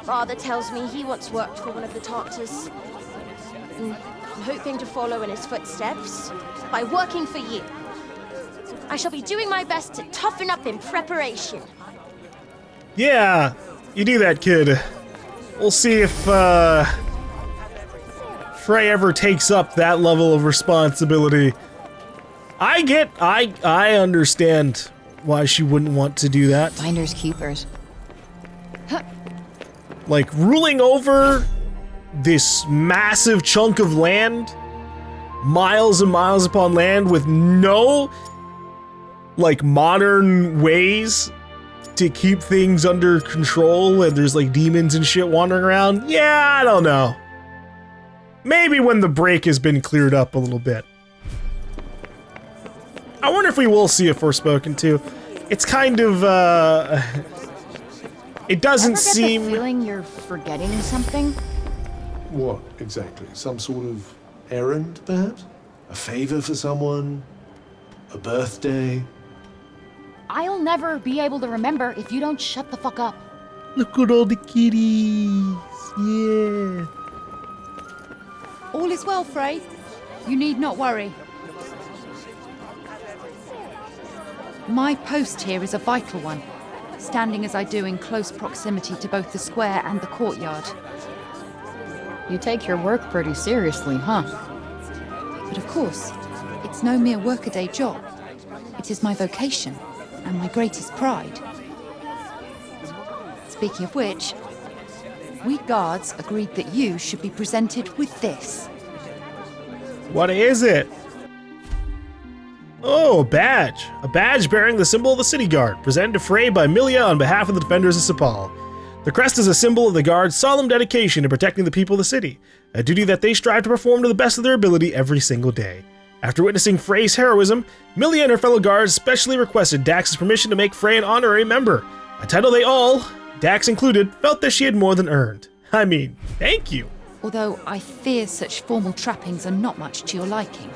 Father tells me he once worked for one of the Tartars. I'm hoping to follow in his footsteps by working for you. I shall be doing my best to toughen up in preparation. Yeah, you do that, kid. We'll see if Frey ever takes up that level of responsibility. I understand why she wouldn't want to do that. Finders keepers. Like, ruling over this massive chunk of land, miles and miles upon land, with no, like, modern ways to keep things under control, and there's, like, demons and shit wandering around. Yeah, I don't know. Maybe when the break has been cleared up a little bit. I wonder if we will see a Forspoken too. It's kind of, it doesn't seem... Ever get the feeling you're forgetting something? What, exactly? Some sort of errand, perhaps? A favor for someone? A birthday? I'll never be able to remember if you don't shut the fuck up. Look at all the kitties. Yeah. All is well, Frey. You need not worry. My post here is a vital one, standing as I do in close proximity to both the square and the courtyard. You take your work pretty seriously, huh? But of course, it's no mere workaday job. It is my vocation, and my greatest pride. Speaking of which, we guards agreed that you should be presented with this. What is it? Oh, a badge. A badge bearing the symbol of the city guard, presented to Frey by Milia on behalf of the defenders of Cipal. The crest is a symbol of the guard's solemn dedication to protecting the people of the city, a duty that they strive to perform to the best of their ability every single day. After witnessing Frey's heroism, Milia and her fellow guards specially requested Dax's permission to make Frey an honorary member, a title they all, Dax included, felt that she had more than earned. I mean, thank you. Although I fear such formal trappings are not much to your liking.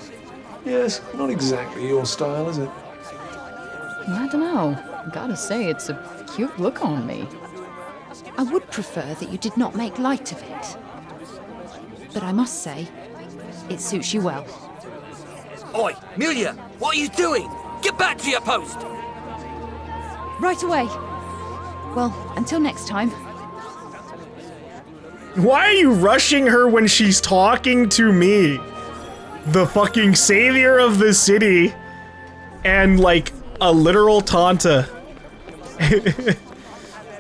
Yes, not exactly your style, is it? I don't know. Gotta say, it's a cute look on me. I would prefer that you did not make light of it. But I must say, it suits you well. Oi, Milia, what are you doing? Get back to your post! Right away. Well, until next time. Why are you rushing her when she's talking to me? The fucking savior of the city, and like a literal Tanta.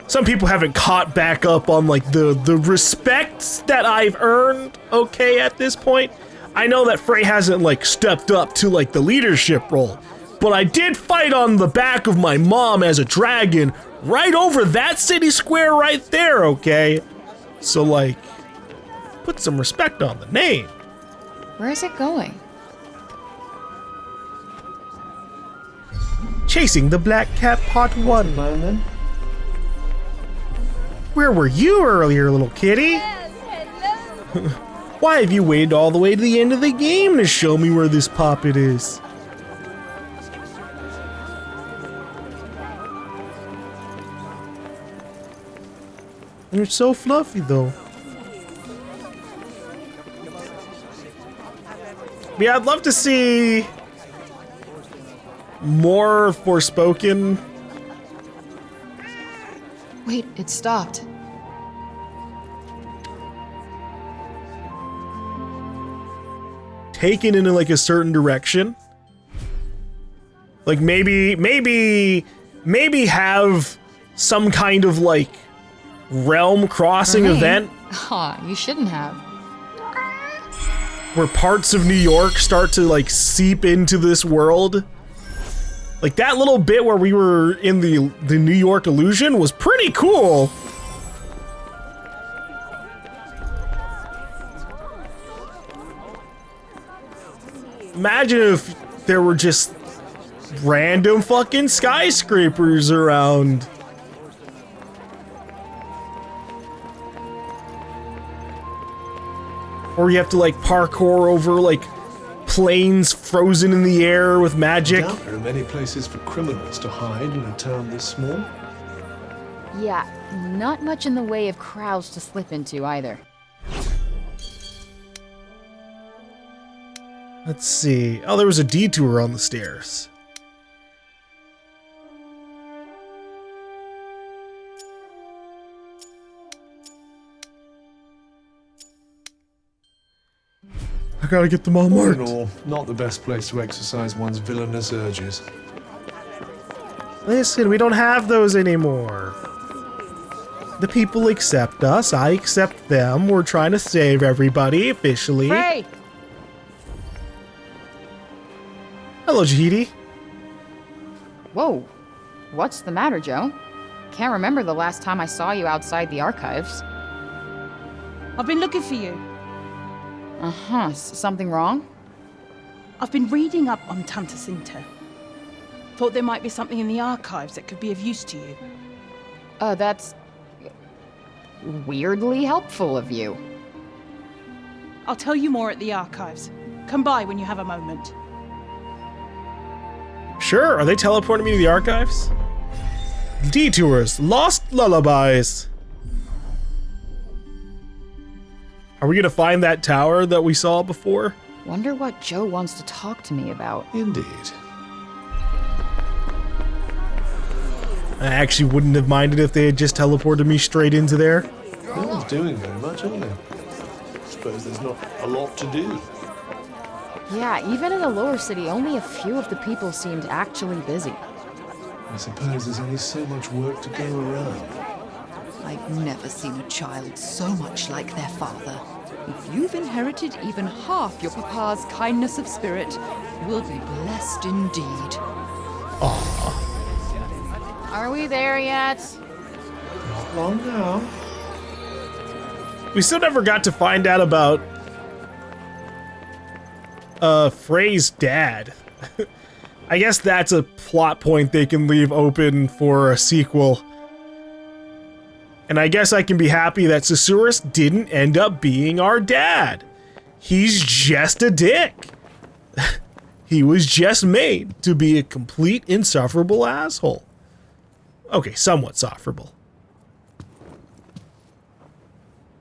Some people haven't caught back up on like the respect that I've earned, okay, at this point. I know that Frey hasn't like stepped up to like the leadership role, but I did fight on the back of my mom as a dragon right over that city square right there, okay? So like, put some respect on the name. Where is it going? Chasing the Black Cat Part 1. Plan then? Where were you earlier, little kitty? Why have you waited all the way to the end of the game to show me where this poppet is? You're so fluffy, though. Yeah, I'd love to see more Forspoken. Wait, it stopped. Taken in like a certain direction. Like maybe have some kind of like realm crossing event. Aw, you shouldn't have. Where parts of New York start to like seep into this world. Like that little bit where we were in the New York illusion was pretty cool. Imagine if there were just random fucking skyscrapers around. Or you have to like parkour over like planes frozen in the air with magic. I doubt there are many places for criminals to hide in a town this small. Yeah, not much in the way of crowds to slip into either. Let's see. Oh, there was a detour on the stairs. I gotta get them all All marked. in all, not the best place to exercise one's villainous urges. Listen, we don't have those anymore. The people accept us, I accept them. We're trying to save everybody officially. Frey! Hello, Jahidi. Whoa. What's the matter, Joe? Can't remember the last time I saw you outside the archives. I've been looking for you. Uh-huh. Something wrong? I've been reading up on Tanta Sinta. Thought there might be something in the archives that could be of use to you. That's... weirdly helpful of you. I'll tell you more at the archives. Come by when you have a moment. Sure, are they teleporting me to the archives? Detours, lost lullabies. Are we gonna find that tower that we saw before? Wonder what Joe wants to talk to me about. Indeed. I actually wouldn't have minded if they had just teleported me straight into there. No one's doing very much, are they? Suppose there's not a lot to do. Yeah, even in the lower city, only a few of the people seemed actually busy. I suppose there's only so much work to go around. I've never seen a child so much like their father. If you've inherited even half your papa's kindness of spirit, you'll be blessed indeed. Aww. Are we there yet? Not long now. We still never got to find out about Frey's dad. I guess that's a plot point they can leave open for a sequel. And I guess I can be happy that Susurrus didn't end up being our dad. He's just a dick. He was just made to be a complete insufferable asshole. Okay, somewhat sufferable.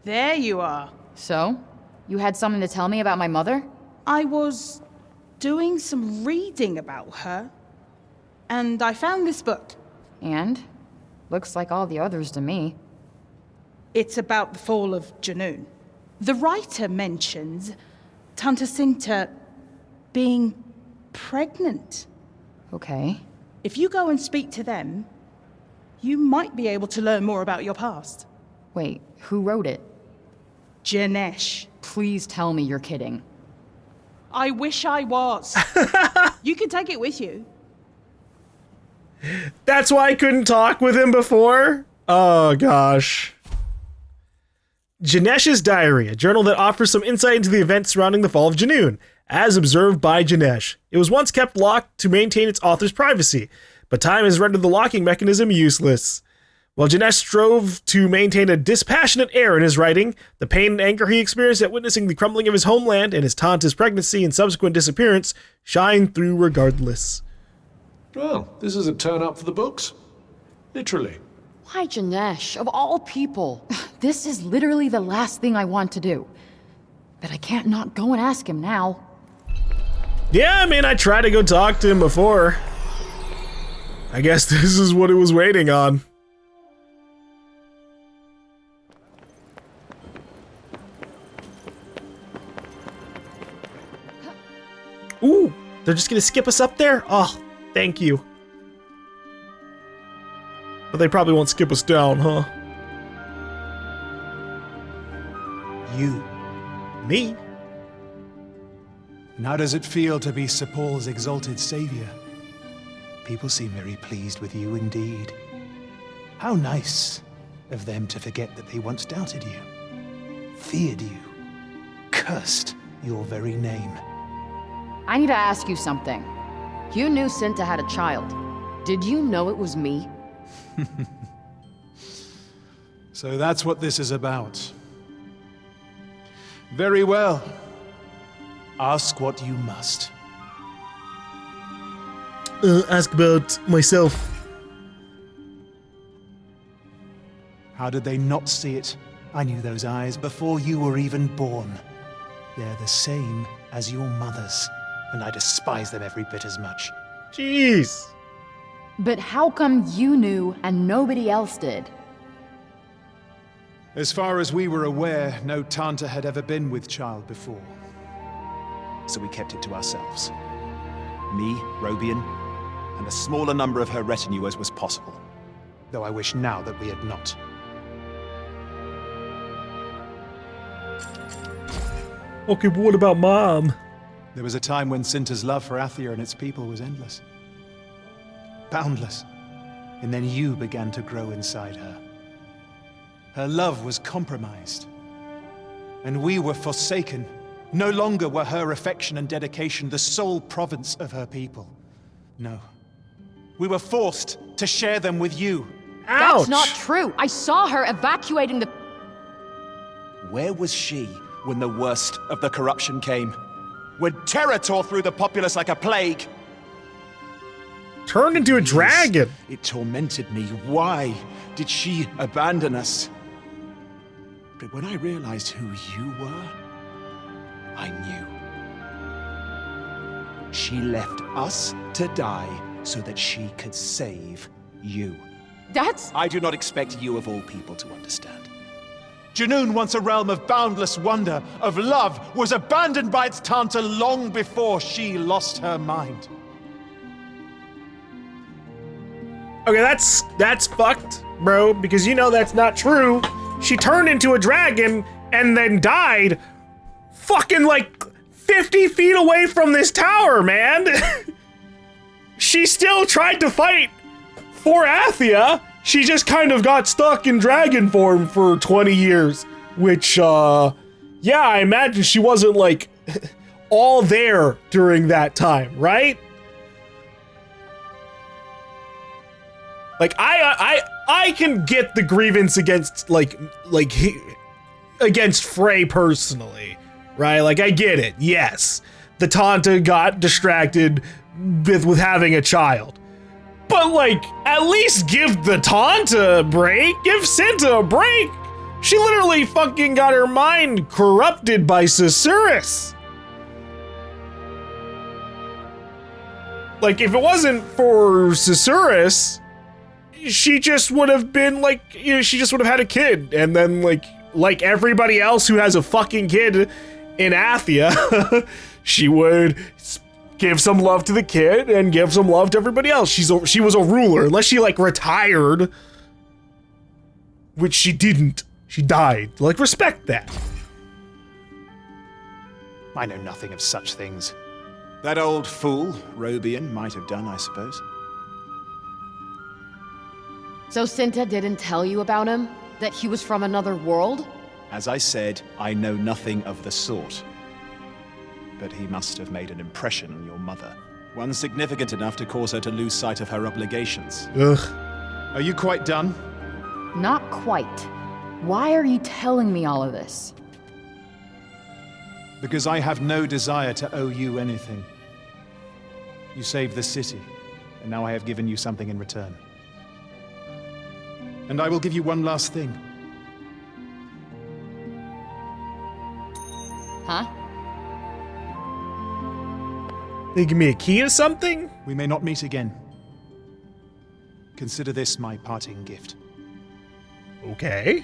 There you are. So? You had something to tell me about my mother? I was doing some reading about her, and I found this book. And? Looks like all the others to me. It's about the fall of Junoon. The writer mentions Tanta Sinta being pregnant. Okay. If you go and speak to them, you might be able to learn more about your past. Wait, who wrote it? Janesh. Please tell me you're kidding. I wish I was. You can take it with you. That's why I couldn't talk with him before? Oh, gosh. Janesh's Diary, a journal that offers some insight into the events surrounding the fall of Junoon, as observed by Janesh. It was once kept locked to maintain its author's privacy, but time has rendered the locking mechanism useless. While Janesh strove to maintain a dispassionate air in his writing, the pain and anger he experienced at witnessing the crumbling of his homeland and his Tanta's pregnancy and subsequent disappearance shine through regardless. Well, this is a turn up for the books. Literally. Why Janesh, of all people? This is literally the last thing I want to do. But I can't not go and ask him now. Yeah, I mean, I tried to go talk to him before. I guess this is what it was waiting on. Ooh, they're just gonna skip us up there? Oh, thank you. But they probably won't skip us down, huh? You. Me? And how does it feel to be Cipal's exalted savior? People seem very pleased with you indeed. How nice of them to forget that they once doubted you, feared you, cursed your very name. I need to ask you something. You knew Sinta had a child. Did you know it was me? So that's what this is about. Very well. Ask what you must. Ask about myself. How did they not see it? I knew those eyes before you were even born. They're the same as your mother's, and I despise them every bit as much. Jeez. But how come you knew and nobody else did? As far as we were aware, no Tanta had ever been with child before. So we kept it to ourselves. Me, Robian, and a smaller number of her retinue as was possible. Though I wish now that we had not. Okay, but what about Mom? There was a time when Cinta's love for Athia and its people was endless. Boundless. And then you began to grow inside her. Her love was compromised. And we were forsaken. No longer were her affection and dedication the sole province of her people. No. We were forced to share them with you. Ouch. That's not true. I saw her evacuating the... Where was she when the worst of the corruption came? When terror tore through the populace like a plague? Turned into a dragon. It tormented me. Why did she abandon us? But when I realized who you were, I knew. She left us to die so that she could save you. That's... I do not expect you of all people to understand. Junoon, once a realm of boundless wonder, of love, was abandoned by its Tanta long before she lost her mind. Okay, that's fucked, bro, because you know that's not true. She turned into a dragon and then died fucking like 50 feet away from this tower, man. She still tried to fight for Athia. She just kind of got stuck in dragon form for 20 years, which, yeah, I imagine she wasn't, like, all there during that time, right? Like, I can get the grievance against, against Frey personally, right? Like, I get it, yes. The Tanta got distracted with having a child. But, like, at least give the Tanta a break. Give Cinta a break. She literally fucking got her mind corrupted by Susurrus. Like, if it wasn't for Susurrus, she just would have been, like, you know, she just would have had a kid. And then, like everybody else who has a fucking kid in Athia, she would give some love to the kid and give some love to everybody else. She was a ruler, unless she like retired, which she didn't. She died. Like, respect that. I know nothing of such things. That old fool, Robian, might have done, I suppose. So Cinta didn't tell you about him? That he was from another world? As I said, I know nothing of the sort. But he must have made an impression on your mother. One significant enough to cause her to lose sight of her obligations. Ugh. Are you quite done? Not quite. Why are you telling me all of this? Because I have no desire to owe you anything. You saved the city, and now I have given you something in return. And I will give you one last thing. Huh? They give me a key to something? We may not meet again. Consider this my parting gift. Okay.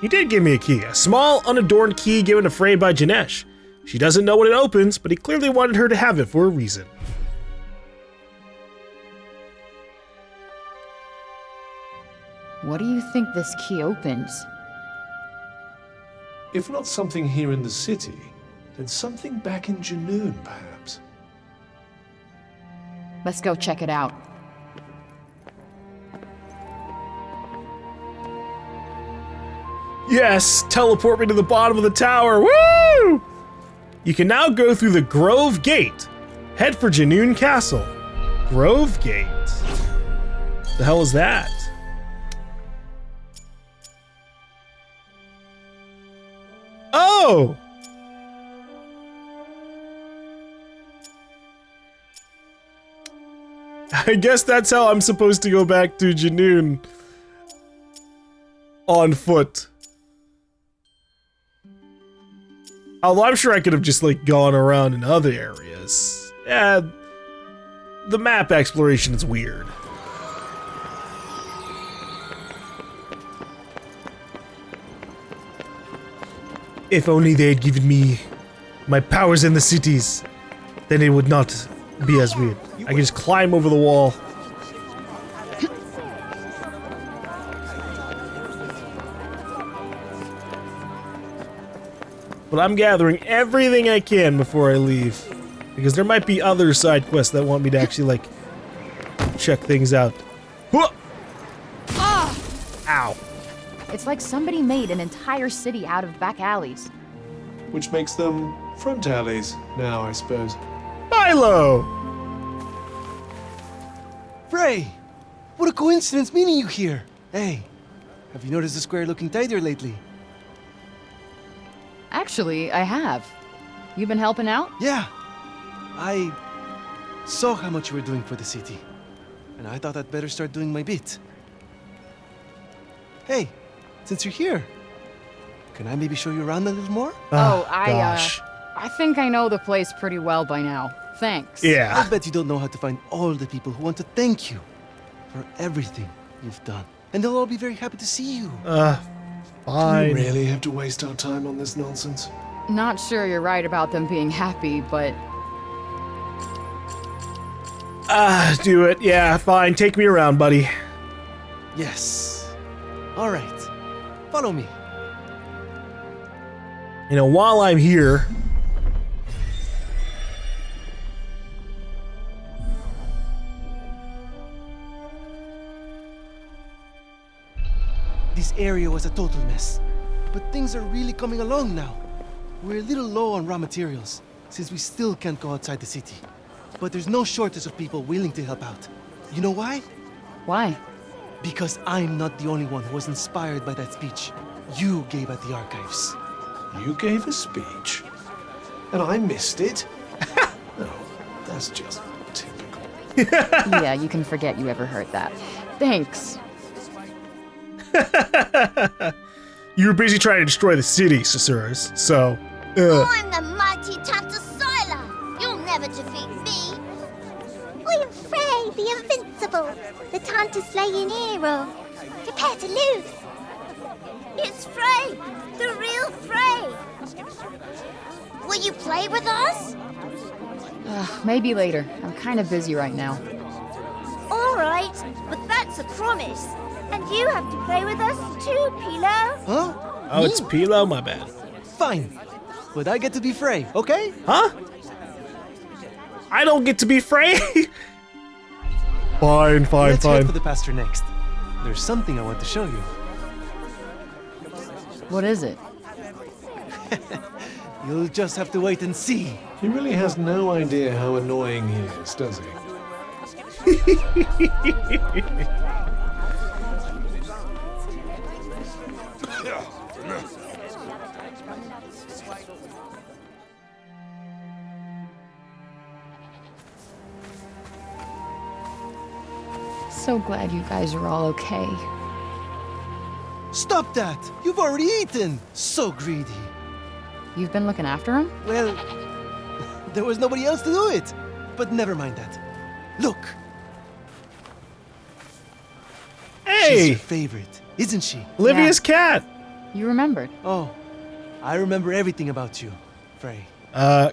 He did give me a key, a small, unadorned key given to Frey by Janesh. She doesn't know what it opens, but he clearly wanted her to have it for a reason. What do you think this key opens? If not something here in the city, then something back in Junoon, perhaps. Let's go check it out. Yes, teleport me to the bottom of the tower, woo! You can now go through the Grove Gate. Head for Junoon Castle. Grove Gate. The hell is that? Oh! I guess that's how I'm supposed to go back to Junoon. On foot. Although I'm sure I could have just, like, gone around in other areas. Yeah, the map exploration is weird. If only they had given me my powers in the cities, then it would not be as weird. I can just climb over the wall. But I'm gathering everything I can before I leave. Because there might be other side quests that want me to actually, like, check things out. Ow. It's like somebody made an entire city out of back alleys. Which makes them front alleys now, I suppose. Milo! Frey! What a coincidence meeting you here! Hey, have you noticed the square looking tidier lately? Actually, I have. You been helping out? Yeah. I saw how much you were doing for the city. And I thought I'd better start doing my bit. Hey, since you're here, can I maybe show you around a little more? I think I know the place pretty well by now. Thanks. Yeah. I bet you don't know how to find all the people who want to thank you for everything you've done. And they'll all be very happy to see you. Fine. Do we really have to waste our time on this nonsense? Not sure you're right about them being happy, but... Do it. Yeah, fine. Take me around, buddy. Yes. All right. Follow me. You know, while I'm here... This area was a total mess, but things are really coming along now. We're a little low on raw materials, since we still can't go outside the city. But there's no shortage of people willing to help out. You know why? Why? Because I'm not the only one who was inspired by that speech you gave at the archives. You gave a speech, and I missed it? No, that's just typical. Yeah, you can forget you ever heard that. Thanks. You were busy trying to destroy the city, Susurrus, so... I'm the mighty Tanta Syla. You'll never defeat me. I am Frey, the Invincible, the Tanta slaying hero. Prepare to lose. It's Frey, the real Frey. Will you play with us? Maybe later. I'm kind of busy right now. All right, but that's a promise. And you have to play with us too, Pilo. Huh? Oh, it's Pilo? My bad. Fine. But I get to be Frey, okay? Huh? I don't get to be Frey? Fine. Let's head for the pasture next. There's something I want to show you. What is it? You'll just have to wait and see. He really has no idea how annoying he is, does he? So glad you guys are all okay. Stop that! You've already eaten! So greedy. You've been looking after him? Well, there was nobody else to do it. But never mind that. Look! She's Hey! your favorite, isn't she? Olivia's cat! You remembered. Oh, I remember everything about you, Frey.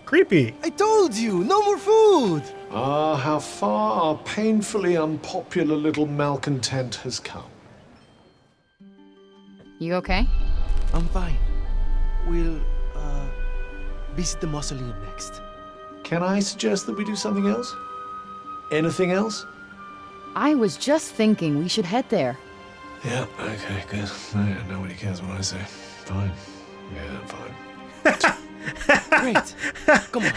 Creepy. I told you, no more food! Ah, how far our painfully unpopular little malcontent has come. You okay? I'm fine. We'll, visit the mausoleum next. Can I suggest that we do something else? Anything else? I was just thinking we should head there. Yeah, okay, good. Nobody cares what I say. Fine. Yeah, fine. Great. Come on.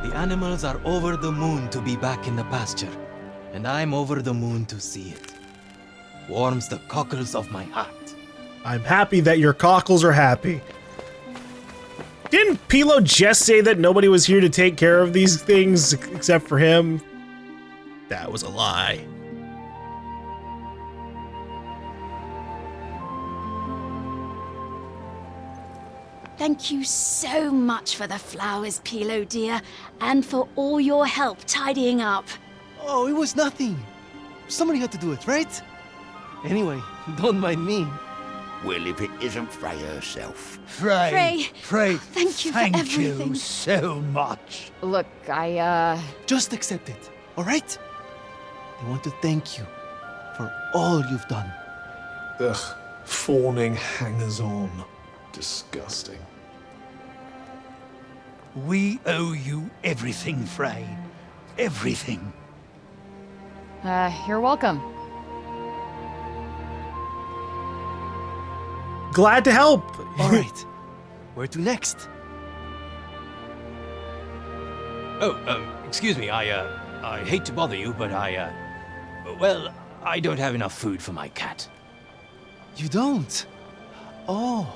The animals are over the moon to be back in the pasture, and I'm over the moon to see it. Warms the cockles of my heart. I'm happy that your cockles are happy. Didn't Pilo just say that nobody was here to take care of these things except for him? That was a lie. Thank you so much for the flowers, Pilo dear, and for all your help tidying up. Oh, it was nothing. Somebody had to do it, right? Anyway, don't mind me. Well, if it isn't Frey herself. Frey, Thank you for everything. you so much. Look, Just accept it, all right? I want to thank you for all you've done. Ugh, fawning hangers-on. Disgusting. We owe you everything, Frey. Everything. You're welcome. Glad to help. All right, where to next? Excuse me, I hate to bother you, but well, I don't have enough food for my cat. You don't? Oh,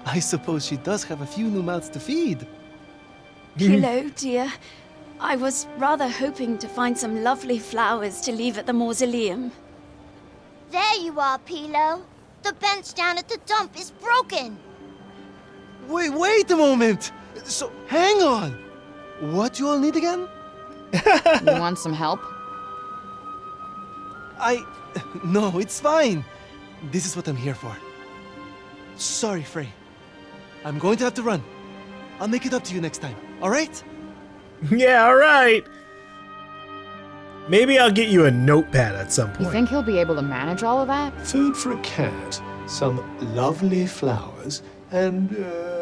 I suppose she does have a few new mouths to feed. Pilo dear, I was rather hoping to find some lovely flowers to leave at the mausoleum. There you are, Pilo. The bench down at the dump is broken. Wait a moment. So, hang on. What you all need again? You want some help? No, it's fine. This is what I'm here for. Sorry, Frey. I'm going to have to run. I'll make it up to you next time, all right? Yeah, all right. Maybe I'll get you a notepad at some point. You think he'll be able to manage all of that? Food for a cat, some lovely flowers, and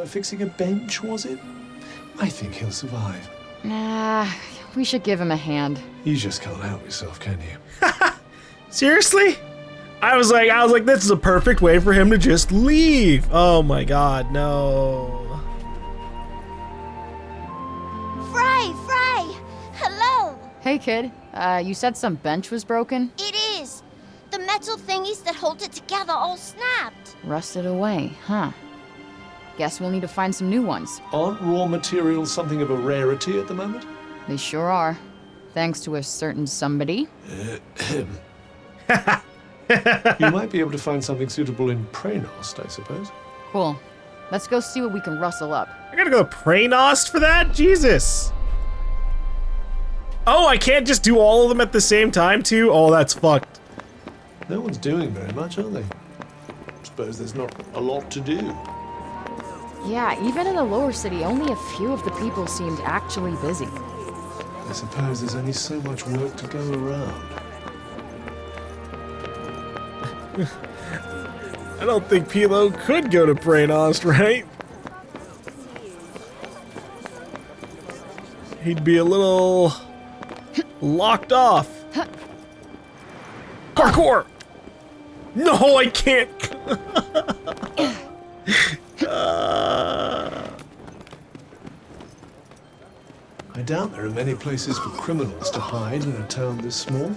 fixing a bench, was it? I think he'll survive. Nah, we should give him a hand. You just can't help yourself, can you? Seriously? I was like, this is a perfect way for him to just leave. Oh my god, no. Frey! Hello! Hey, kid. You said some bench was broken? It is. The metal thingies that hold it together all snapped. Rusted away, huh? Guess we'll need to find some new ones. Aren't raw materials something of a rarity at the moment? They sure are. Thanks to a certain somebody. You might be able to find something suitable in Preynost, I suppose. Cool. Let's go see what we can rustle up. I gotta go Preynost for that? Jesus. Oh, I can't just do all of them at the same time, too? Oh, that's fucked. No one's doing very much, are they? Suppose there's not a lot to do. Yeah, even in the lower city, only a few of the people seemed actually busy. I suppose there's only so much work to go around. I don't think Pilo could go to Preynost, right? He'd be a little locked off. Parkour! No, I can't. I doubt there are many places for criminals to hide in a town this small.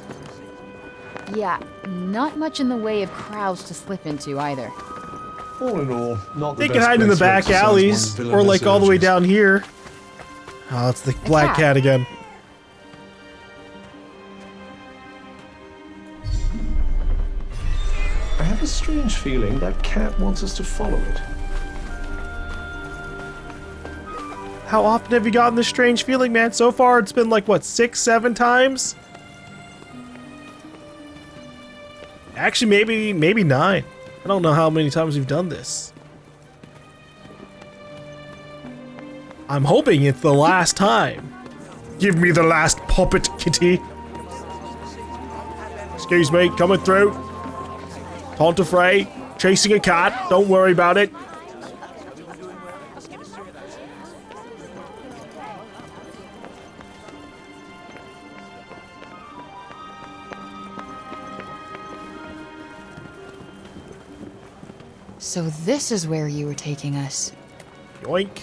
Yeah, not much in the way of crowds to slip into either. All in all, not the They best can hide in the place to back exercise alleys, one's or villainous like all the way urges. down here. Oh, it's the black cat again. I have a strange feeling that cat wants us to follow it. How often have you gotten this strange feeling, man? So far, it's been like, what, 6, 7 times? Actually, maybe 9. I don't know how many times we've done this. I'm hoping it's the last time. Give me the last puppet, kitty. Excuse me, coming through. Taunt Frey, chasing a cat. Don't worry about it. So this is where you were taking us. Yoink.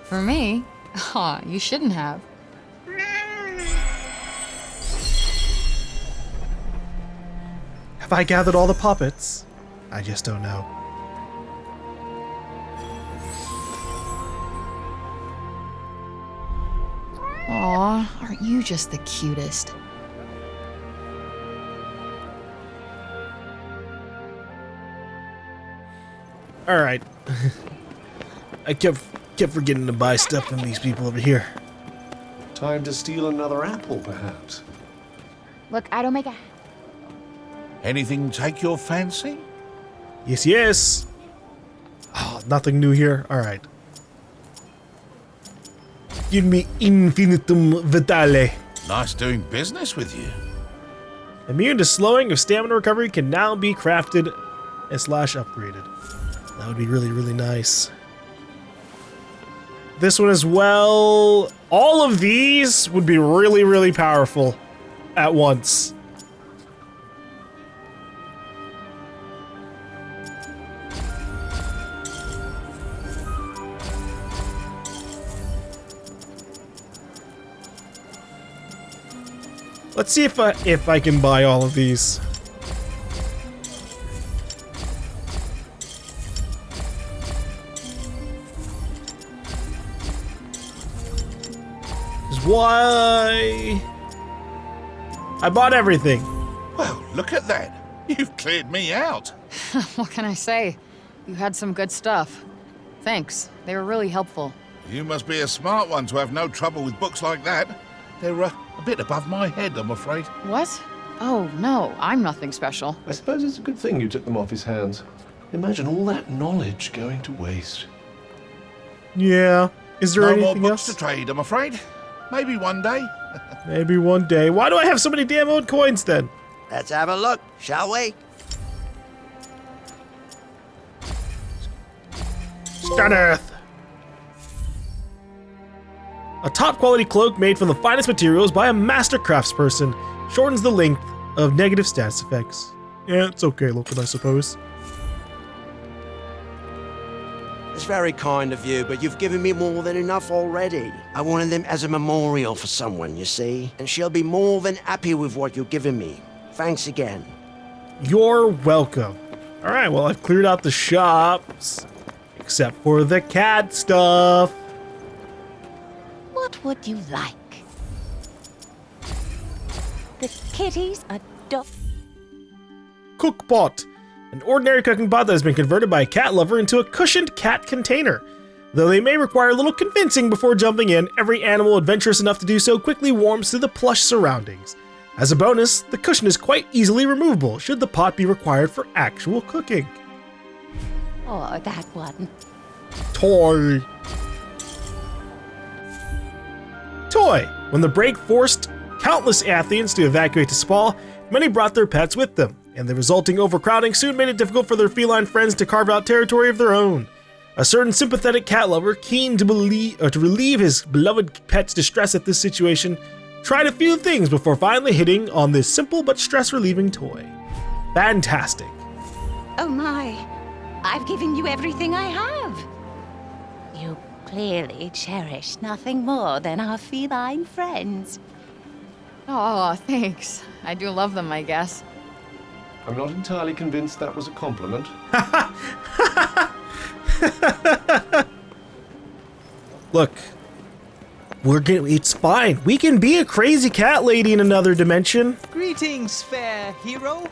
For me? Aw, you shouldn't have. If I gathered all the puppets, I just don't know. Aw, aren't you just the cutest? All right. I kept forgetting to buy stuff from these people over here. Time to steal another apple, perhaps. Look, I don't make a... Anything take your fancy? Yes, yes. Oh, nothing new here. All right. Give me infinitum vitale. Nice doing business with you. Immune to slowing of stamina recovery can now be crafted / upgraded. That would be really, really nice. This one as well. All of these would be really, really powerful at once. Let's see if I can buy all of these. Why? I bought everything. Well, look at that. You've cleared me out. What can I say? You had some good stuff. Thanks. They were really helpful. You must be a smart one to have no trouble with books like that. They're a bit above my head, I'm afraid. What? Oh, no, I'm nothing special. I suppose it's a good thing you took them off his hands. Imagine all that knowledge going to waste. Yeah. Is there no anything more else? books to trade, I'm afraid. Maybe one day. Maybe one day. Why do I have so many damn old coins then? Let's have a look, shall we? Stardeath. A top quality cloak made from the finest materials by a master craftsperson shortens the length of negative status effects. Yeah, it's okay looking, I suppose. It's very kind of you, but you've given me more than enough already. I wanted them as a memorial for someone, you see? And she'll be more than happy with what you've given me. Thanks again. You're welcome. Alright, well, I've cleared out the shops. Except for the cat stuff. What would you like? The kitties adore... Cookpot. An ordinary cooking pot that has been converted by a cat lover into a cushioned cat container. Though they may require a little convincing before jumping in, every animal adventurous enough to do so quickly warms to the plush surroundings. As a bonus, the cushion is quite easily removable should the pot be required for actual cooking. Oh, that one. Toy. Toy. When the break forced countless Athians to evacuate to Cipal, many brought their pets with them, and the resulting overcrowding soon made it difficult for their feline friends to carve out territory of their own. A certain sympathetic cat lover, keen to relieve his beloved pet's distress at this situation, tried a few things before finally hitting on this simple but stress-relieving toy. Fantastic. Oh my, I've given you everything I have. You clearly cherish nothing more than our feline friends. Oh, thanks. I do love them, I guess. I'm not entirely convinced that was a compliment. Look, it's fine. We can be a crazy cat lady in another dimension. Greetings, fair hero.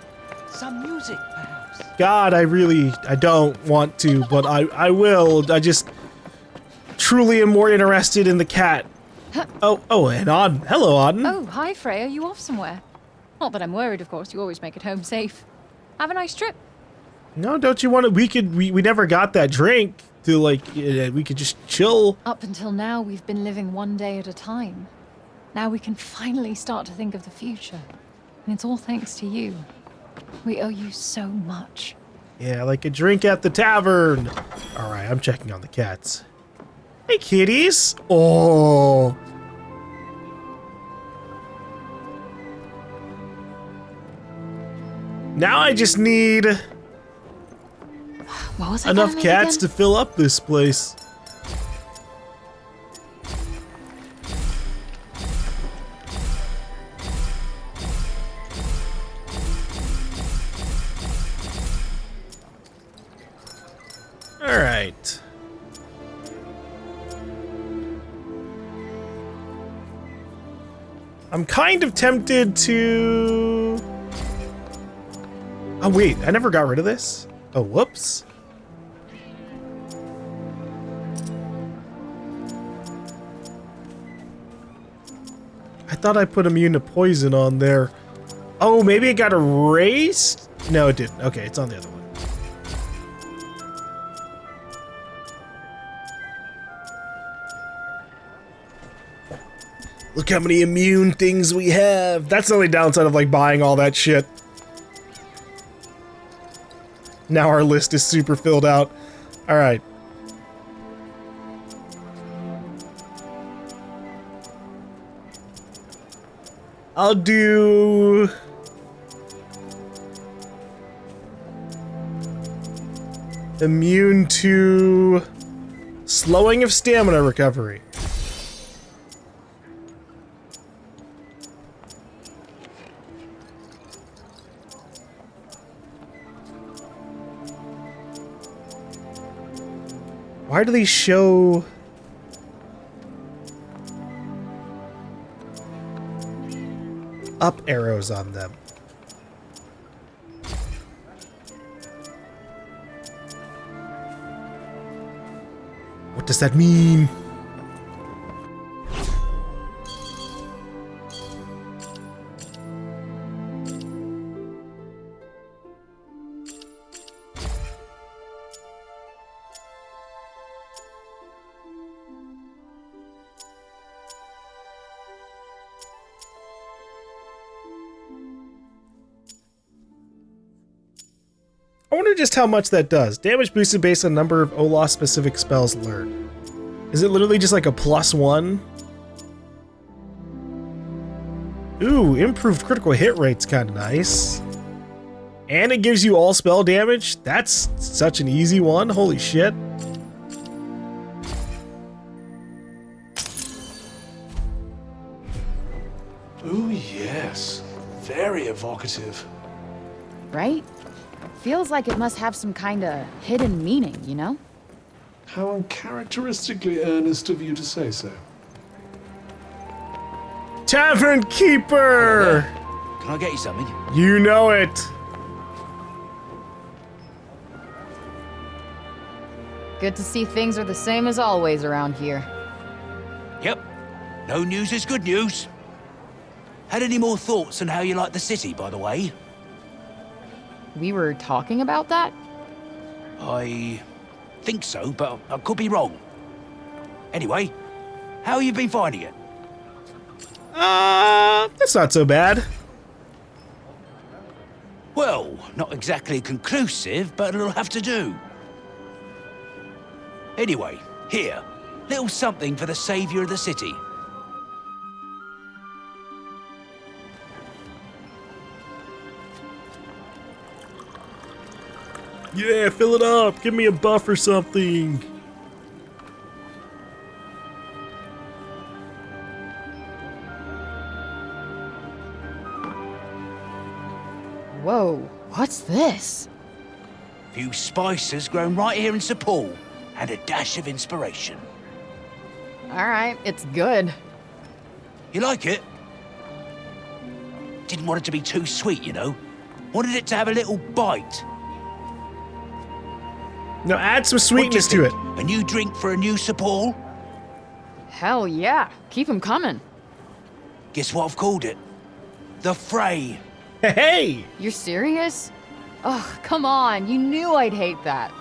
Some music, perhaps. God, I don't want to, but I will. I just truly am more interested in the cat. Oh, and Auden. Hello, Auden. Oh, hi, Frey. Are you off somewhere? Not that I'm worried, of course. You always make it home safe. Have a nice trip. No, don't you want to? We never got that drink to we could just chill. Up until now, we've been living one day at a time. Now we can finally start to think of the future. And it's all thanks to you. We owe you so much. Yeah, like a drink at the tavern. All right, I'm checking on the cats. Hey, kitties. Oh. Now I just need enough cats to fill up this place. Alright. I'm kind of tempted to... Oh wait, I never got rid of this? Oh, whoops. I thought I put immune to poison on there. Oh, maybe it got erased? No, it didn't. Okay, it's on the other one. Look how many immune things we have. That's the only downside of like buying all that shit. Now our list is super filled out. All right. I'll do... immune to slowing of stamina recovery. Why do these show... up arrows on them? What does that mean? I wonder just how much that does. Damage boosted based on number of Olaf specific spells learned. Is it literally just like a +1? Ooh, improved critical hit rate's kind of nice. And it gives you all spell damage? That's such an easy one. Holy shit. Ooh, yes. Very evocative. Right? Feels like it must have some kind of hidden meaning, you know? How uncharacteristically earnest of you to say so. Tavern Keeper! Can I get you something? You know it. Good to see things are the same as always around here. Yep. No news is good news. Had any more thoughts on how you like the city, by the way? We were talking about that? I think so, but I could be wrong. Anyway, how you been finding it? That's not so bad. Well, not exactly conclusive, but it'll have to do. Anyway, here, little something for the savior of the city. Yeah, fill it up. Give me a buff or something. Whoa, what's this? Few spices grown right here in Cipal, and a dash of inspiration. Alright, it's good. You like it? Didn't want it to be too sweet, you know. Wanted it to have a little bite. Now add some sweetness to it. A new drink for a new Cipal? Hell yeah, keep 'em coming. Guess what I've called it? The Frey. Hey! You're serious? Oh, come on, you knew I'd hate that.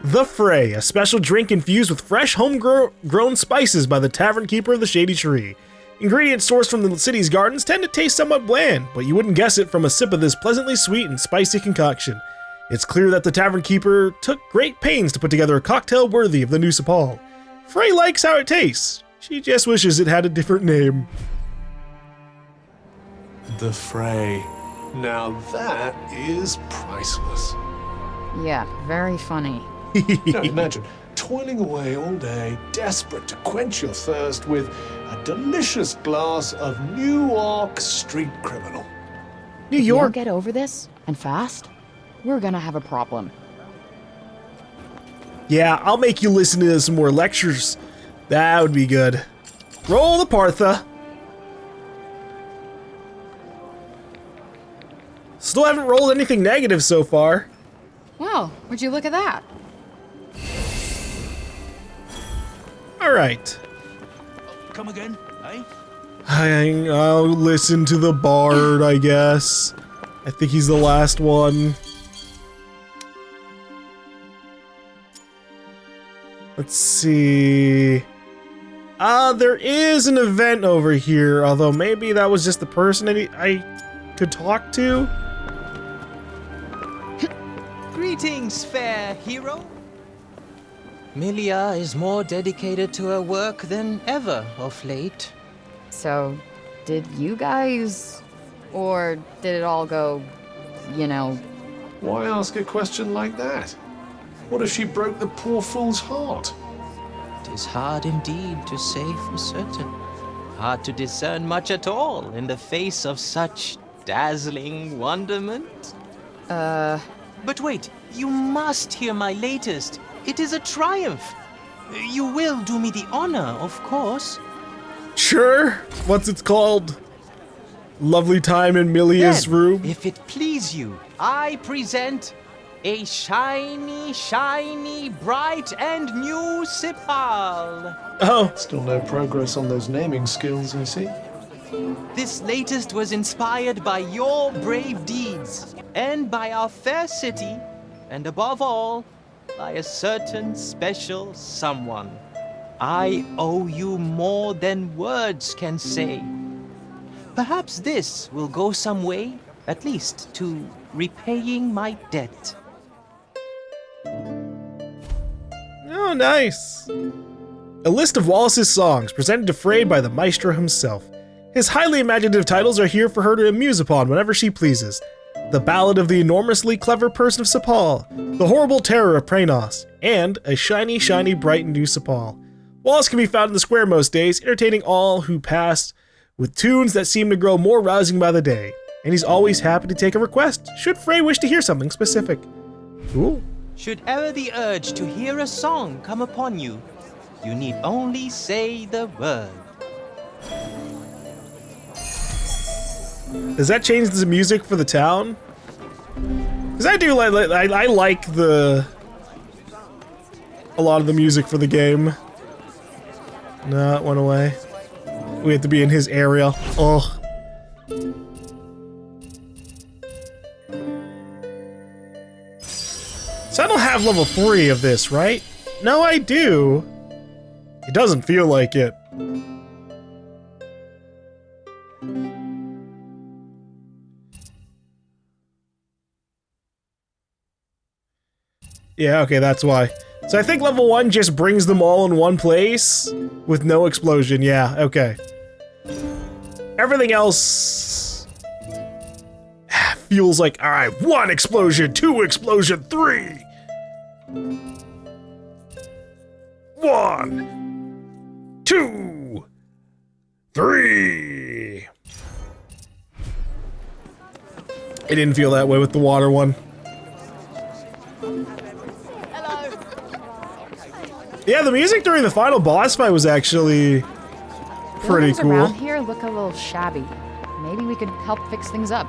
The Frey, a special drink infused with fresh homegrown spices by the Tavern Keeper of the Shady Tree. Ingredients sourced from the city's gardens tend to taste somewhat bland, but you wouldn't guess it from a sip of this pleasantly sweet and spicy concoction. It's clear that the Tavern Keeper took great pains to put together a cocktail worthy of the new Cipal. Frey likes how it tastes. She just wishes it had a different name. The Frey. Now that is priceless. Yeah, very funny. Now imagine toiling away all day, desperate to quench your thirst with a delicious glass of New York street criminal. New York. Get over this, and fast? we're gonna have a problem. Yeah, I'll make you listen to some more lectures. That would be good. Roll the Partha. Still haven't rolled anything negative so far. Well, would you look at that? Alright. Come again, eh? I'll listen to the bard, I guess. I think he's the last one. Let's see. There is an event over here, although maybe that was just the person I could talk to. Greetings, fair hero. Milia is more dedicated to her work than ever of late. So, did you guys... or did it all go, you know... Why ask a question like that? What if she broke the poor fool's heart? It is hard indeed to say for certain. Hard to discern much at all in the face of such dazzling wonderment. But wait, you must hear my latest. It is a triumph. You will do me the honor, of course. Sure. What's it called? Lovely time in Milia's room. If it please you, I present a shiny, shiny, bright and new Cipal. Oh. Still no progress on those naming skills, I see. This latest was inspired by your brave deeds, and by our fair city, and above all, by a certain special someone. I owe you more than words can say. Perhaps this will go some way, at least, to repaying my debt. Oh, nice. A list of Wallace's songs, presented to Frey by the maestro himself. His highly imaginative titles are here for her to amuse upon whenever she pleases. The Ballad of the Enormously Clever Person of Cipal, The Horrible Terror of Praenos, and A Shiny, Shiny, Bright and New Cipal. Wallace can be found in the square most days, entertaining all who pass with tunes that seem to grow more rousing by the day. And he's always happy to take a request, should Frey wish to hear something specific. Ooh. Should ever the urge to hear a song come upon you, you need only say the word. Does that change the music for the town? Because I do like I like a lot of the music for the game. No, it went away. We have to be in his area. Ugh. So I don't have level 3 of this, right? No, I do. It doesn't feel like it. Yeah, okay, that's why. So I think level 1 just brings them all in one place with no explosion. Yeah, okay. Everything else feels like, all right, 1 explosion, 2 explosion, 3. 1, 2, 3. It didn't feel that way with the water one. Yeah, the music during the final boss fight was actually pretty cool. Around here look a little shabby. Maybe we could help fix things up.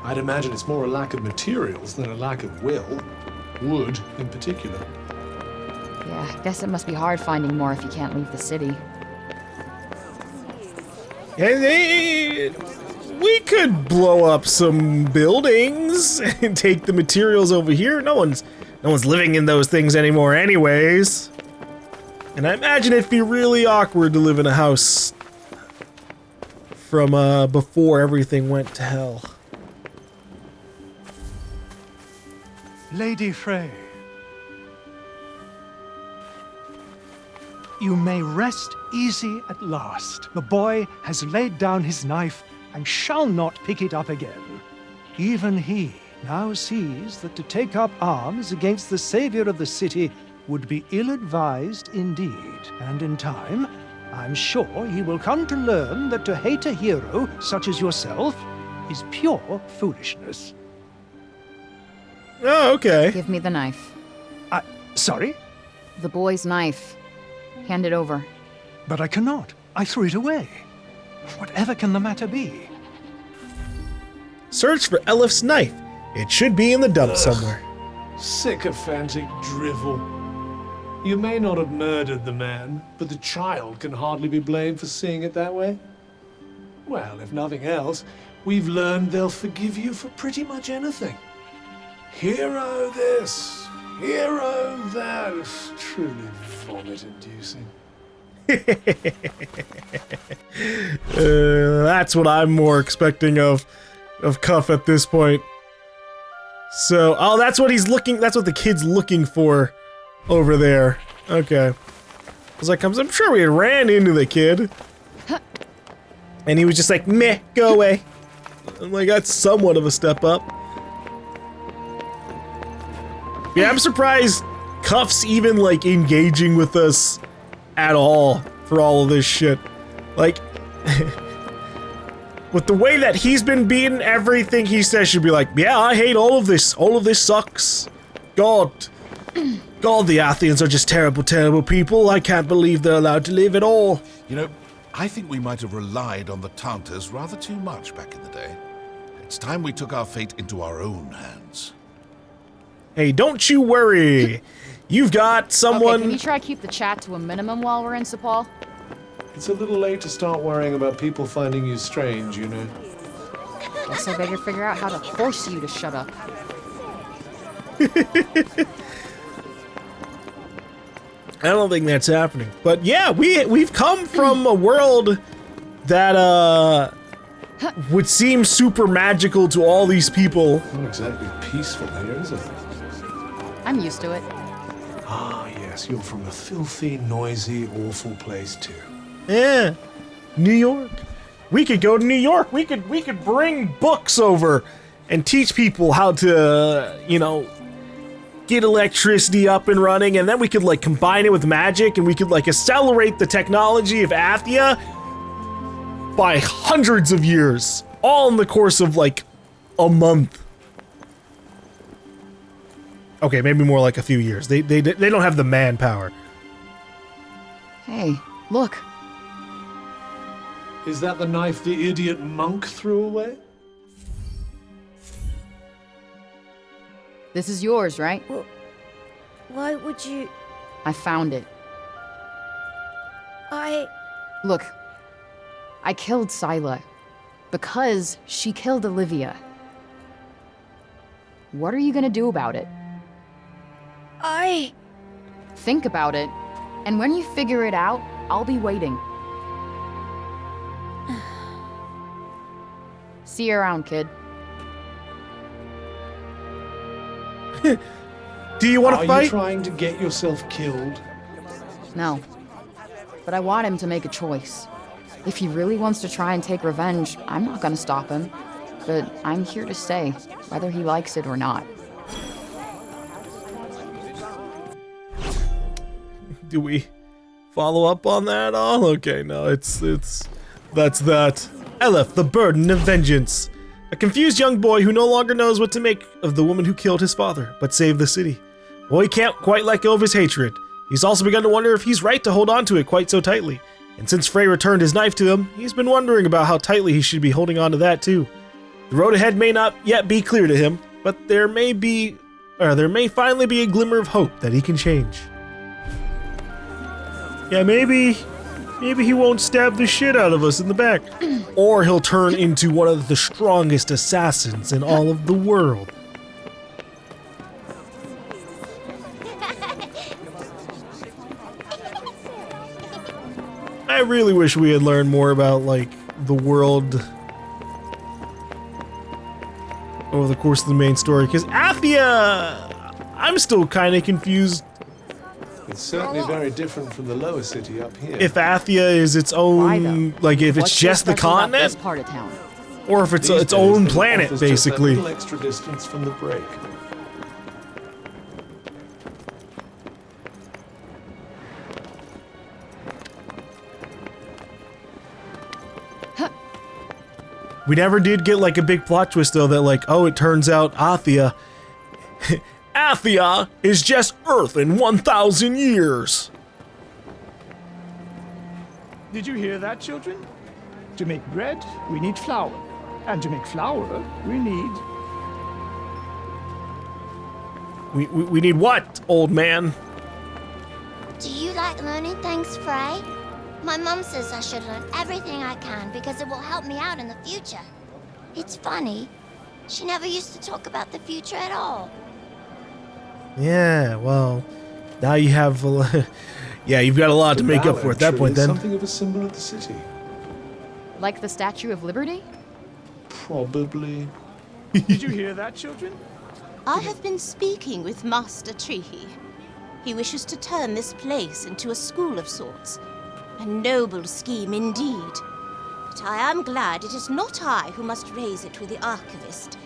I'd imagine it's more a lack of materials than a lack of will. Wood, in particular. Yeah, I guess it must be hard finding more if you can't leave the city. Yeah, we could blow up some buildings and take the materials over here. No one's living in those things anymore anyways. And I imagine it'd be really awkward to live in a house from before everything went to hell. Lady Frey, you may rest easy at last. The boy has laid down his knife and shall not pick it up again. Even he now sees that to take up arms against the savior of the city would be ill-advised indeed. And in time, I'm sure he will come to learn that to hate a hero such as yourself is pure foolishness. Oh, okay. Give me the knife. Sorry? The boy's knife. Hand it over. But I cannot. I threw it away. Whatever can the matter be? Search for Elif's knife. It should be in the dump somewhere. Sycophantic drivel. You may not have murdered the man, but the child can hardly be blamed for seeing it that way. Well, if nothing else, we've learned they'll forgive you for pretty much anything. Hero this, hero that. It's truly vomit-inducing. That's what I'm more expecting of Cuff at this point. So, oh, that's what he's looking. That's what the kid's looking for over there. Okay. I was like, I'm sure we had ran into the kid, and he was just like, meh, go away. I'm like, that's somewhat of a step up. Yeah, I'm surprised Cuff's even like engaging with us at all for all of this shit. Like, with the way that he's been beaten, everything he says should be like, yeah, I hate all of this. All of this sucks. God, the Athians are just terrible, terrible people. I can't believe they're allowed to live at all. You know, I think we might have relied on the Tanters rather too much back in the day. It's time we took our fate into our own hands. Hey, don't you worry. You've got someone... Okay, can you try to keep the chat to a minimum while we're in Cipal? It's a little late to start worrying about people finding you strange, you know. Guess I better figure out how to force you to shut up. I don't think that's happening. But yeah, we've come from a world that would seem super magical to all these people. Not exactly peaceful here, is it? I'm used to it. Ah, yes, you're from a filthy, noisy, awful place too. Yeah, New York. We could go to New York. We could bring books over and teach people how to, you know, get electricity up and running, and then we could like combine it with magic, and we could like accelerate the technology of Athia by hundreds of years, all in the course of like a month. Okay, maybe more like a few years. They don't have the manpower. Hey, look. Is that the knife the idiot monk threw away? This is yours, right? Well, why would you... I found it. Look, I killed Scylla because she killed Olivia. What are you gonna do about it? Think about it, and when you figure it out, I'll be waiting. See you around, kid. Do you want to fight? Are you trying to get yourself killed? No. But I want him to make a choice. If he really wants to try and take revenge, I'm not gonna stop him. But I'm here to stay, whether he likes it or not. Do we follow up on that at all? Okay, no, that's that. Elif, the burden of vengeance. A confused young boy who no longer knows what to make of the woman who killed his father, but saved the city. Well, he can't quite let go of his hatred. He's also begun to wonder if he's right to hold on to it quite so tightly. And since Frey returned his knife to him, he's been wondering about how tightly he should be holding on to that too. The road ahead may not yet be clear to him, but there may finally be a glimmer of hope that he can change. Yeah, maybe he won't stab the shit out of us in the back. Or he'll turn into one of the strongest assassins in all of the world. I really wish we had learned more about, like, the world over the course of the main story, because Athia, I'm still kind of confused. It's certainly very different from the lower city up here. If Athia is its own, like if it's just the continent, this part of town? Or if it's its own planet, basically. Just a little extra distance from the break. We never did get like a big plot twist though that like, oh, it turns out Athia Athia is just Earth in 1,000 years. Did you hear that, children? To make bread, we need flour. And to make flour, we need... We need what, old man? Do you like learning things, Frey? My mum says I should learn everything I can because it will help me out in the future. It's funny. She never used to talk about the future at all. Yeah, well, now you have... yeah, you've got a lot to make up for at that point, then. Something of a symbol of the city. Like the Statue of Liberty? Probably. Did you hear that, children? I have been speaking with Master Trehe. He wishes to turn this place into a school of sorts. A noble scheme indeed. But I am glad it is not I who must raise it with the Archivist.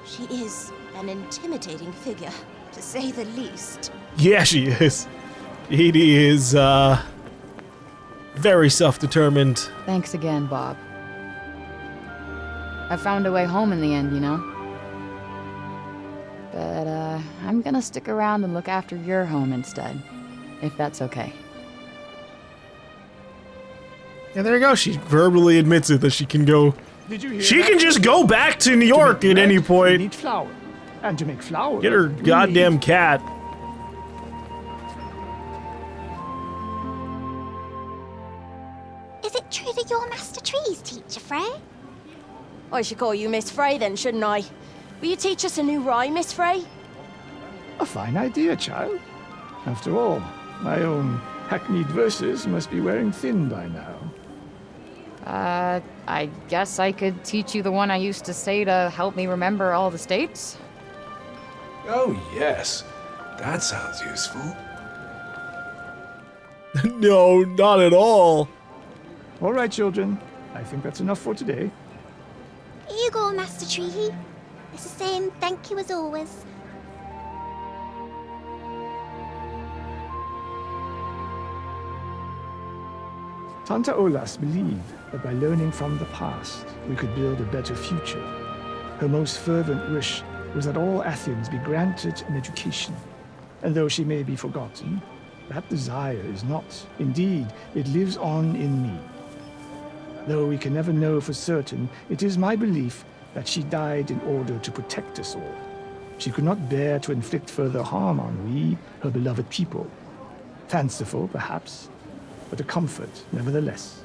She is an intimidating figure, to say the least. Yeah, she is. Edie is, very self-determined. Thanks again, Bob. I found a way home in the end, you know? But, I'm gonna stick around and look after your home instead, if that's okay. Yeah, there you go. She verbally admits it that she can go... She can just go back to New York at any point. We need flour. And to make flour... Get her goddamn cat. Is it true that you're Master Tree's teacher, Frey? I should call you Miss Frey then, shouldn't I? Will you teach us a new rhyme, Miss Frey? A fine idea, child. After all, my own hackneyed verses must be wearing thin by now. I guess I could teach you the one I used to say to help me remember all the states? Oh, yes. That sounds useful. No, not at all. All right, children. I think that's enough for today. Here you go, Master Trehe. It's the same thank you as always. Tanta Olas believed that by learning from the past, we could build a better future. Her most fervent wish was that all Athians be granted an education. And though she may be forgotten, that desire is not. Indeed, it lives on in me. Though we can never know for certain, it is my belief that she died in order to protect us all. She could not bear to inflict further harm on we, her beloved people. Fanciful, perhaps, but a comfort, nevertheless.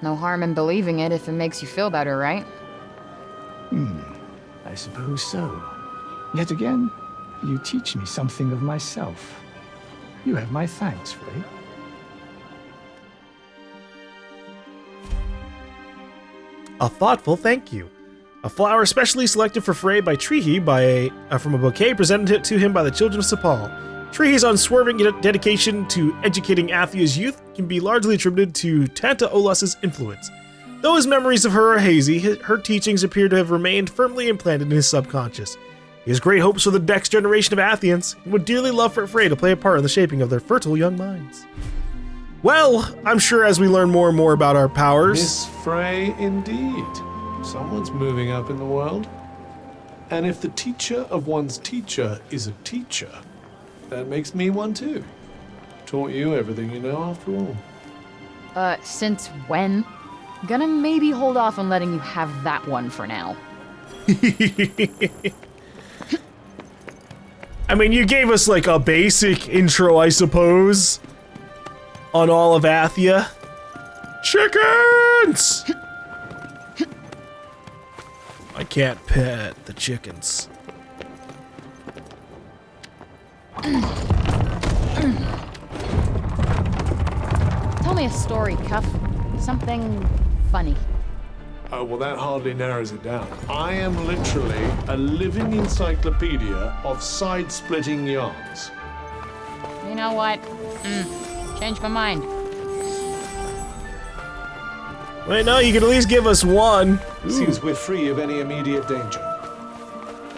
No harm in believing it if it makes you feel better, right? I suppose so. Yet again, you teach me something of myself. You have my thanks, Frey. A thoughtful thank you. A flower specially selected for Frey by Trehe from a bouquet presented to him by the children of Cipal. Trehe's unswerving dedication to educating Athia's youth can be largely attributed to Tanta Olas's influence. Though his memories of her are hazy, her teachings appear to have remained firmly implanted in his subconscious. He has great hopes for the next generation of Athians and would dearly love for Frey to play a part in the shaping of their fertile young minds. Well, I'm sure as we learn more and more about our powers... Miss Frey, indeed. Someone's moving up in the world. And if the teacher of one's teacher is a teacher, that makes me one too. Taught you everything you know after all. Since when? Gonna maybe hold off on letting you have that one for now. I mean, you gave us like a basic intro, I suppose, on all of Athia. Chickens! I can't pet the chickens. Tell me a story, Cuff. Something funny. Oh, well, that hardly narrows it down. I am literally a living encyclopedia of side-splitting yarns. You know what? Changed my mind. Wait, no, you can at least give us one. Seems we're free of any immediate danger.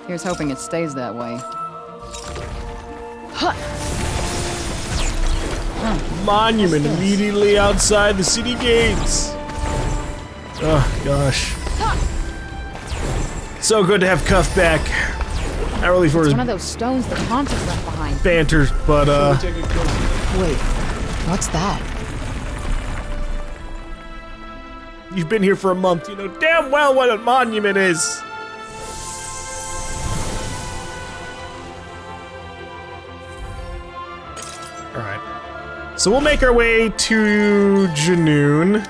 Here's hoping it stays that way. Monument immediately outside the city gates. Oh, gosh. So good to have Cuff back. Not really for It's his one of those stones the Tantas left behind. banter, but Wait, what's that? you've been here for a month. You know damn well what a monument is. All right. So we'll make our way to Junoon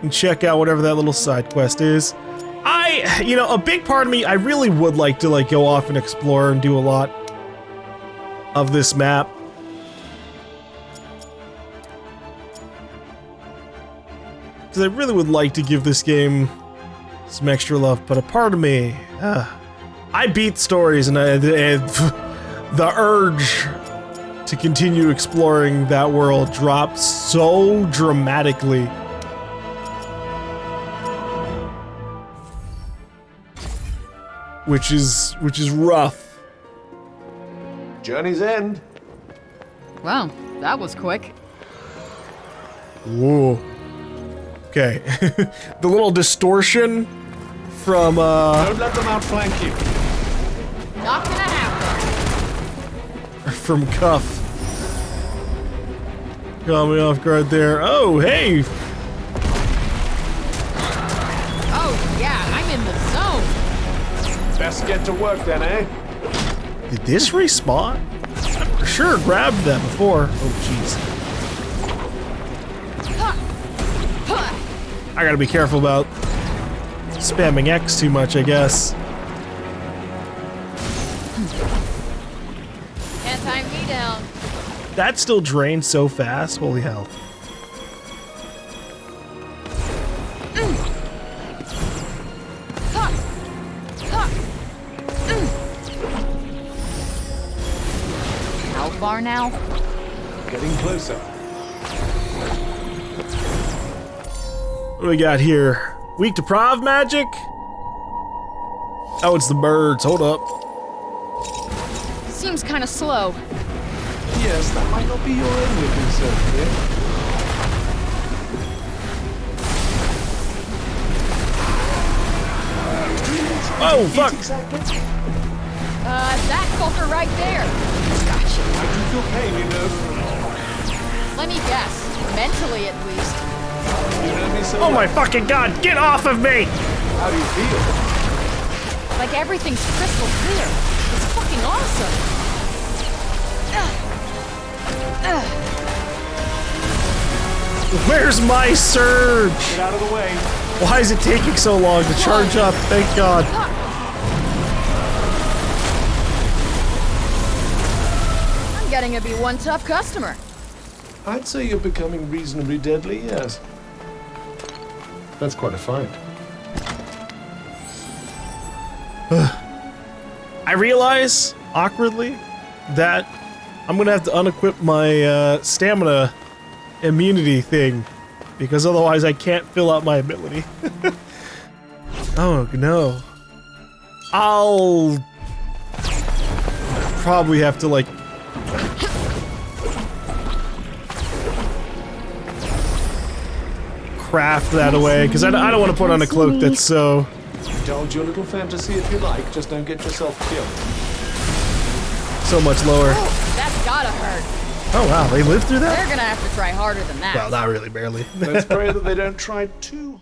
and check out whatever that little side quest is. You know, a big part of me, I really would like to go off and explore and do a lot of this map. Because I really would like to give this game some extra love, but a part of me, I beat stories and the urge to continue exploring that world dropped so dramatically. Which is rough. Journey's end. Wow, that was quick. Whoa. Okay. The little distortion from Don't let them outflank you. Not gonna happen. from Cuff. Got me off guard there. Oh, hey. Oh yeah, I'm in the zone. Best get to work then, eh? Did this respawn? I for sure grabbed that before. Oh, jeez. I gotta be careful about spamming X too much, I guess. Can't time me down. That still drains so fast. Holy hell. How far now? Getting closer. What do we got here? Weak to prov magic? Oh, it's the birds. Hold up. Seems kind of slow. Yes, that might not be your only concern here. Oh, fuck! That fucker right there. Gotcha. I do feel pain, you know. Let me guess. Mentally, at least. You know me so Oh my fucking god, get off of me! How do you feel? Like everything's crystal clear. It's fucking awesome. Where's my surge? Get out of the way. Why is it taking so long to charge up? Thank god. I'm getting to be one tough customer. I'd say you're becoming reasonably deadly, yes. That's quite a find. I realize, awkwardly, that I'm gonna have to unequip my stamina immunity thing, because otherwise I can't fill out my ability. Oh no. I'll probably have to like craft that away, because I don't want to put on a cloak that's so... Indulge your little fantasy if you like, just don't get yourself killed. so much lower. Oh, that's gotta hurt. Oh wow, they lived through that? They're gonna have to try harder than that. Well, not really, barely. Let's pray that they don't try too